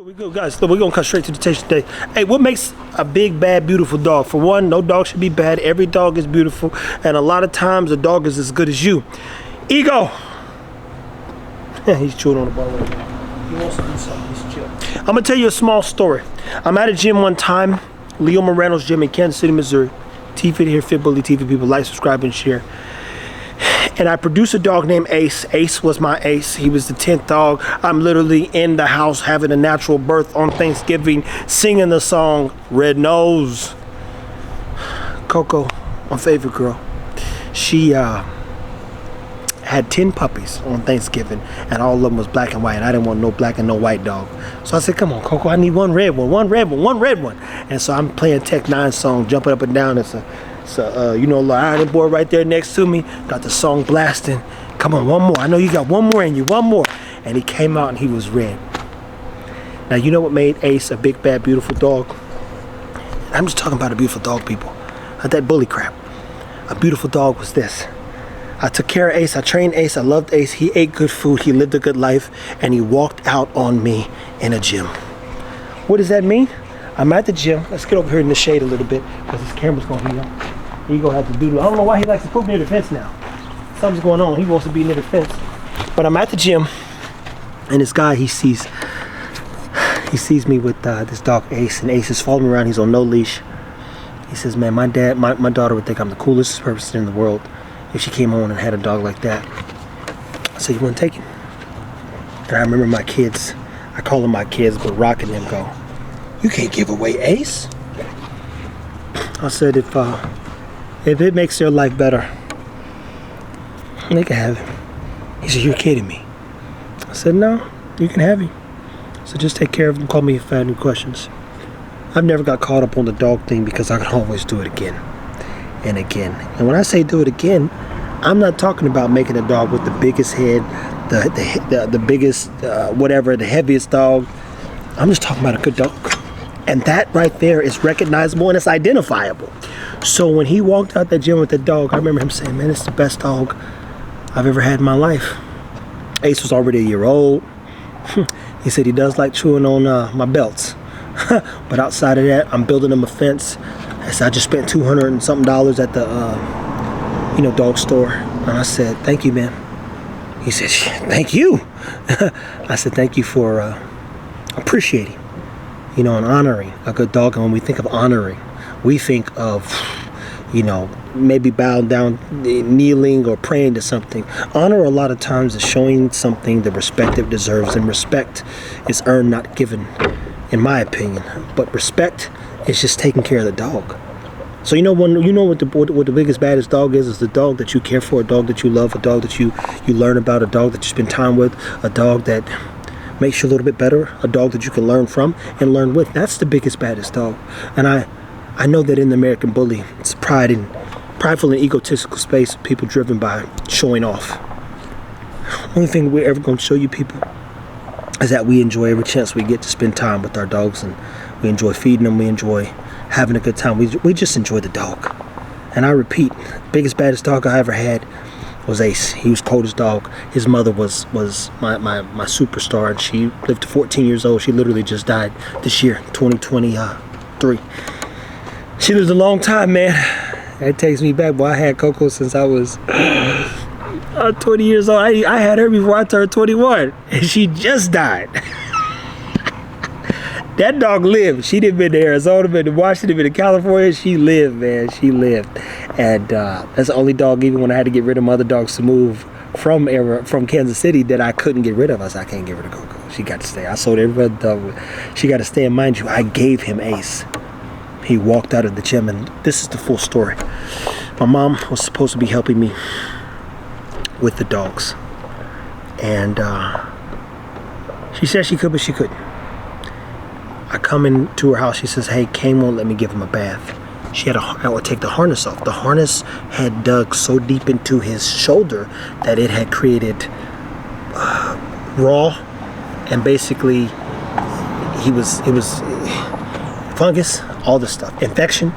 We good, guys. Look, we're gonna cut straight to the taste today. Hey, what makes a big, bad, beautiful dog? For one, no dog should be bad. Every dog is beautiful, and a lot of times a dog is as good as you. Ego. He's chewing on the ball right now. He wants to do something. He's chill. I'm gonna tell you a small story. I'm at a gym one time, Leo Morano's gym in Kansas City, Missouri. TV here, Fit Bully TV people, like, subscribe, and share. And I produced a dog named Ace. Ace was my ace. He was the 10th dog. I'm literally in the house having a natural birth on Thanksgiving, singing the song Red Nose. Coco, my favorite girl, she had 10 puppies on Thanksgiving, and all of them was black and white, and I didn't want no black and no white dog. So I said, come on, Coco, I need one red one, one red one, one red one. And so I'm playing Tech 9 song, jumping up and down. So, you know, little ironing board right there next to me. Got the song blasting. Come on, one more. I know you got one more in you, one more. And he came out and he was red. Now, you know what made Ace a big, bad, beautiful dog? I'm just talking about a beautiful dog, people. Not that bully crap. A beautiful dog was this. I took care of Ace. I trained Ace. I loved Ace. He ate good food. He lived a good life. And he walked out on me in a gym. What does that mean? I'm at the gym. Let's get over here in the shade a little bit because this camera's going to be on. He gonna have to doodle. I don't know why he likes to poop near the fence now. Something's going on. He wants to be near the fence. But I'm at the gym, and this guy, he sees me with this dog Ace, and Ace is following me around. He's on no leash. He says, "Man, my daughter would think I'm the coolest person in the world if she came home and had a dog like that." I said, "You want to take him?" And I remember my kids. I call them my kids, but Rock and them go, "You can't give away Ace." I said, if it makes their life better, they can have him. He said, "You're kidding me." I said, "No, you can have him. So just take care of him. Call me if I have any questions." I've never got caught up on the dog thing because I can always do it again and again. And when I say do it again, I'm not talking about making a dog with the biggest head, the biggest, whatever, the heaviest dog. I'm just talking about a good dog. And that right there is recognizable and it's identifiable. So when he walked out that gym with the dog, I remember him saying, "Man, it's the best dog I've ever had in my life." Ace was already a year old. He said he does like chewing on my belts. But outside of that, I'm building him a fence. I just spent $200 and something at the dog store. And I said, "Thank you, man." He said, "Thank you." I said, "Thank you for appreciating, and honoring a good dog." And when we think of honoring, we think of, maybe bowing down, kneeling, or praying to something. Honor a lot of times is showing something the respect it deserves, and respect is earned, not given, in my opinion. But respect is just taking care of the dog. So what the biggest baddest dog is the dog that you care for, a dog that you love, a dog that you learn about, a dog that you spend time with, a dog that makes you a little bit better, a dog that you can learn from and learn with. That's the biggest baddest dog. And I know that in the American bully, it's prideful and egotistical space, people driven by showing off. Only thing we're ever going to show you people is that we enjoy every chance we get to spend time with our dogs, and we enjoy feeding them, we enjoy having a good time. We just enjoy the dog. And I repeat, biggest baddest dog I ever had was Ace. He was coldest dog. His mother was my superstar, and she lived to 14 years old. She literally just died this year, 2023. She lived a long time, man. That takes me back. Boy, I had Coco since I was 20 years old. I had her before I turned 21, and she just died. That dog lived. She didn't been to Arizona, been to Washington, been to California. She lived, man. She lived. And that's the only dog, even when I had to get rid of my other dogs to move from Kansas City, that I couldn't get rid of. I said, I can't get rid of Coco. She got to stay. I sold every other dog. She got to stay. And mind you, I gave him Ace. He walked out of the gym, and this is the full story. My mom was supposed to be helping me with the dogs. And she said she could, but she couldn't. I come into her house. She says, "Hey, Kane won't let me give him a bath." I would take the harness off. The harness had dug so deep into his shoulder that it had created raw, and basically it was fungus, all this stuff, infection.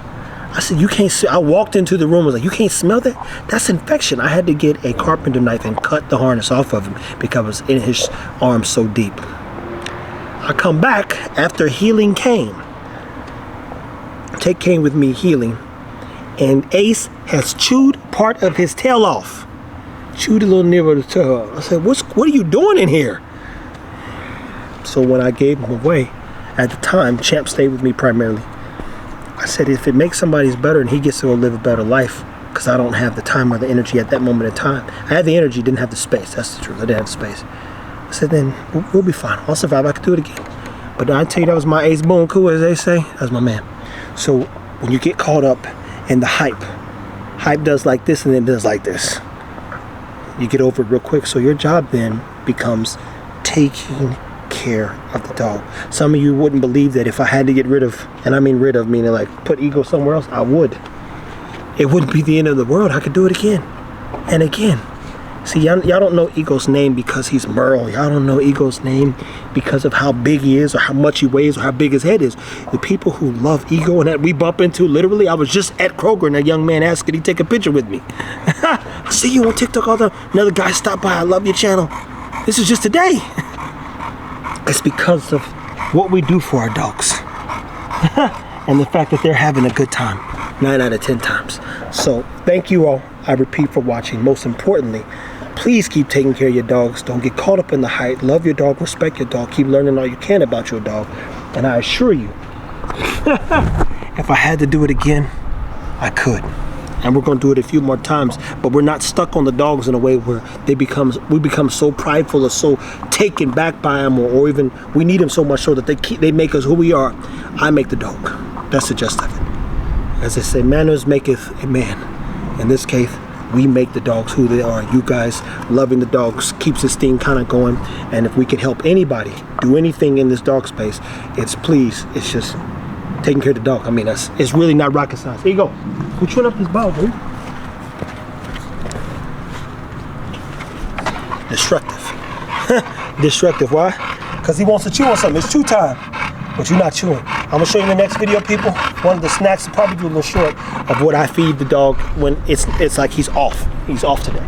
I said, you can't I walked into the room, I was like, you can't smell that? That's infection. I had to get a carpenter knife and cut the harness off of him because it was in his arm so deep. I come back after healing came. Take Kane with me healing. And Ace has chewed part of his tail off. Chewed a little nearer to the tail. I said, what are you doing in here? So when I gave him away, at the time, Champ stayed with me primarily. I said, if it makes somebody's better and he gets to go live a better life, because I don't have the time or the energy at that moment in time. I had the energy, didn't have the space. That's the truth. I didn't have the space. I said, then we'll be fine. I'll survive. I can do it again. But I tell you, that was my ace boom cool, as they say. That was my man. So when you get caught up in the hype does like this and then does like this. You get over it real quick. So your job then becomes taking care of the dog. Some of you wouldn't believe that if I had to get rid of, and I mean rid of, meaning like put Ego somewhere else, I would. It wouldn't be the end of the world. I could do it again and again. See, y'all don't know Ego's name because he's Merle. Y'all don't know Ego's name because of how big he is or how much he weighs or how big his head is. The people who love Ego and that we bump into, literally, I was just at Kroger and a young man asked, could he take a picture with me? I see you on TikTok all the time. Another guy stopped by, I love your channel. This is just today. It's because of what we do for our dogs. And the fact that they're having a good time 9 out of 10 times. So thank you all, I repeat, for watching. Most importantly, please keep taking care of your dogs. Don't get caught up in the hype. Love your dog, respect your dog, keep learning all you can about your dog. And I assure you, if I had to do it again, I could. And we're going to do it a few more times, but we're not stuck on the dogs in a way where we become so prideful or so taken back by them, or even we need them so much so that they make us who we are. I make the dog. That's the gist of it. As they say, manners maketh a man. In this case, we make the dogs who they are. You guys loving the dogs keeps this thing kind of going. And if we can help anybody do anything in this dog space, it's just taking care of the dog. I mean, it's really not rocket science. Here you go. Who chewing up this ball, dude? Destructive. Destructive. Why? Because he wants to chew on something. It's chew time. But you're not chewing. I'm going to show you in the next video, people. One of the snacks, will probably do a little short, of what I feed the dog when it's like he's off. He's off today.